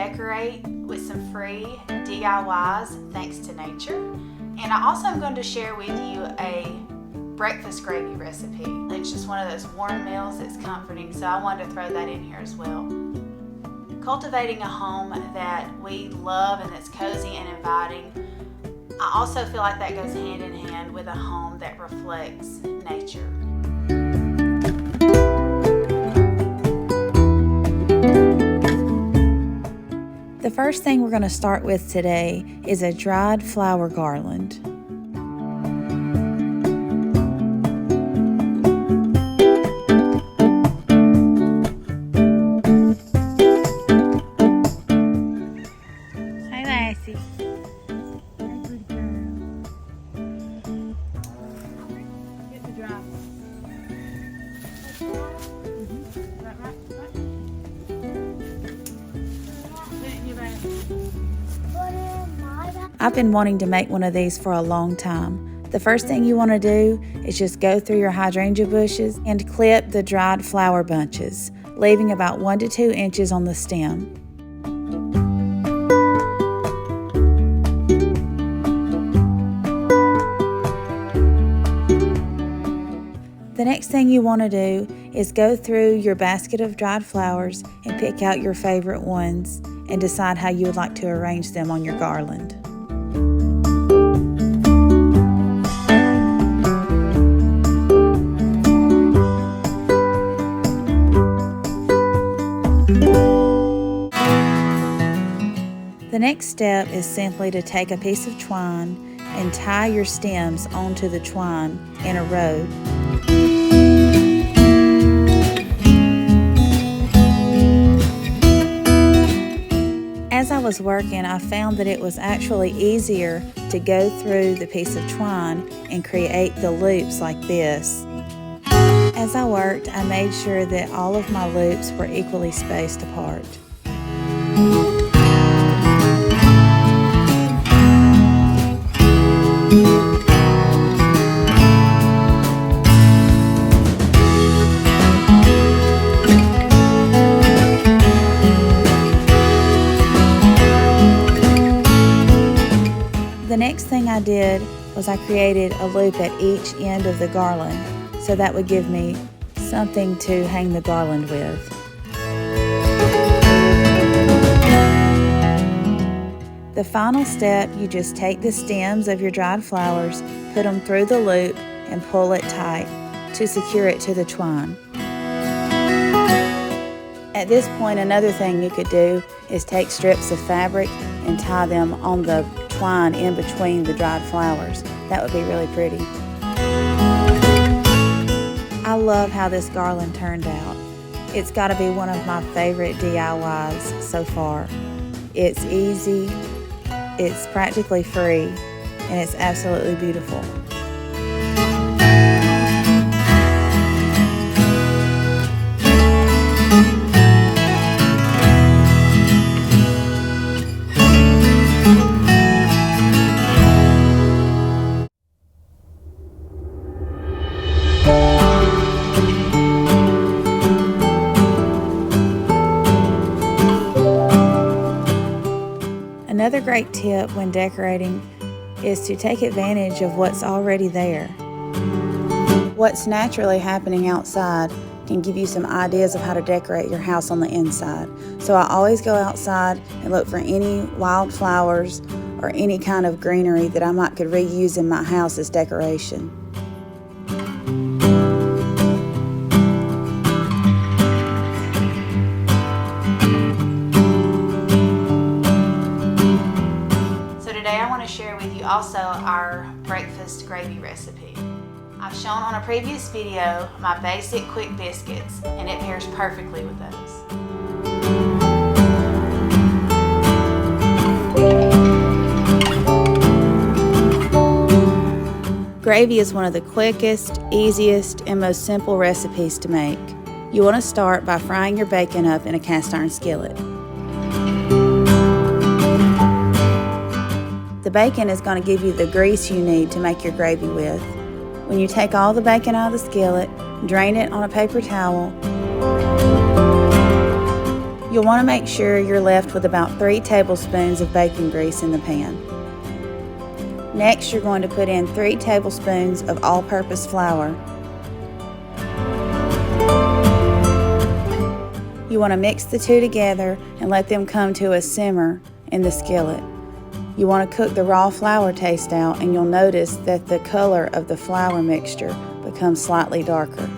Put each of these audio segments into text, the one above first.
decorate with some free DIYs thanks to nature. And I also am going to share with you a breakfast gravy recipe. It's just one of those warm meals that's comforting, so I wanted to throw that in here as well. Cultivating a home that we love and that's cozy and inviting, I also feel like that goes hand in hand with a home that reflects nature. The first thing we're going to start with today is a dried flower garland. Hi, Lassie. Get the dry. I've been wanting to make one of these for a long time. The first thing you want to do is just go through your hydrangea bushes and clip the dried flower bunches, leaving about 1 to 2 inches on the stem. The next thing you want to do is go through your basket of dried flowers and pick out your favorite ones and decide how you would like to arrange them on your garland. The next step is simply to take a piece of twine and tie your stems onto the twine in a row. As I was working, I found that it was actually easier to go through the piece of twine and create the loops like this. As I worked, I made sure that all of my loops were equally spaced apart. The next thing I did was I created a loop at each end of the garland, so that would give me something to hang the garland with. The final step, you just take the stems of your dried flowers, put them through the loop, and pull it tight to secure it to the twine. At this point, another thing you could do is take strips of fabric and tie them on the twine in between the dried flowers. That would be really pretty. I love how this garland turned out. It's got to be one of my favorite DIYs so far. It's easy, it's practically free, and it's absolutely beautiful. Another great tip when decorating is to take advantage of what's already there. What's naturally happening outside can give you some ideas of how to decorate your house on the inside. So I always go outside and look for any wildflowers or any kind of greenery that I could reuse in my house as decoration. Also our breakfast gravy recipe. I've shown on a previous video my basic quick biscuits, and it pairs perfectly with those. Gravy is one of the quickest, easiest, and most simple recipes to make. You want to start by frying your bacon up in a cast iron skillet. The bacon is going to give you the grease you need to make your gravy with. When you take all the bacon out of the skillet, drain it on a paper towel, You'll want to make sure you're left with about 3 tablespoons of bacon grease in the pan. Next, you're going to put in 3 tablespoons of all-purpose flour. You want to mix the two together and let them come to a simmer in the skillet. You want to cook the raw flour taste out, and you'll notice that the color of the flour mixture becomes slightly darker.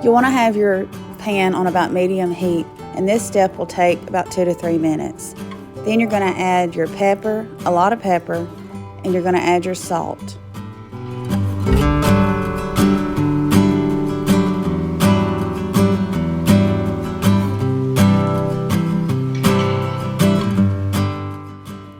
You want to have your pan on about medium heat, and this step will take about 2 to 3 minutes. Then you're going to add your pepper, a lot of pepper, and you're going to add your salt.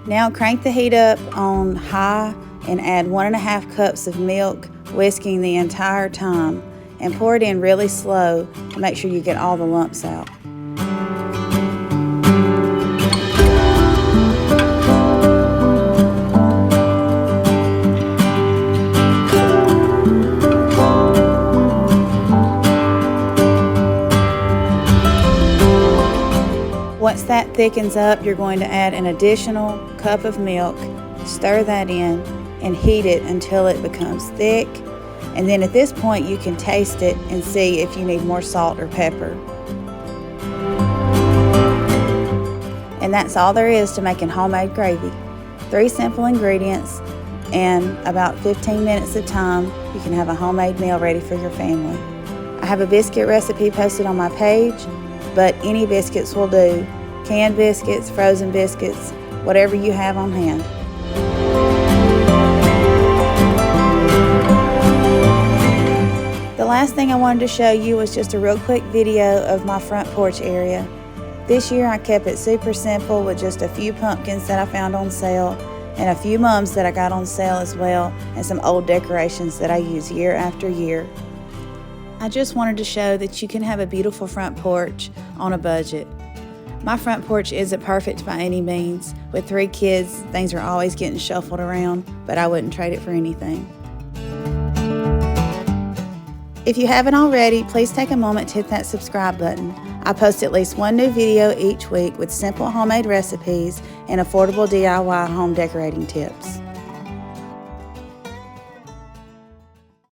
Now crank the heat up on high and add 1.5 cups of milk, whisking the entire time, and pour it in really slow to make sure you get all the lumps out. Once that thickens up, you're going to add an additional cup of milk, stir that in, and heat it until it becomes thick. And then at this point, you can taste it and see if you need more salt or pepper. And that's all there is to making homemade gravy. 3 simple ingredients and about 15 minutes of time, you can have a homemade meal ready for your family. I have a biscuit recipe posted on my page, but any biscuits will do. Canned biscuits, frozen biscuits, whatever you have on hand. The last thing I wanted to show you was just a real quick video of my front porch area. This year I kept it super simple with just a few pumpkins that I found on sale and a few mums that I got on sale as well, and some old decorations that I use year after year. I just wanted to show that you can have a beautiful front porch on a budget. My front porch isn't perfect by any means. With 3 kids, things are always getting shuffled around, but I wouldn't trade it for anything. If you haven't already, please take a moment to hit that subscribe button. I post at least 1 new video each week with simple homemade recipes and affordable DIY home decorating tips.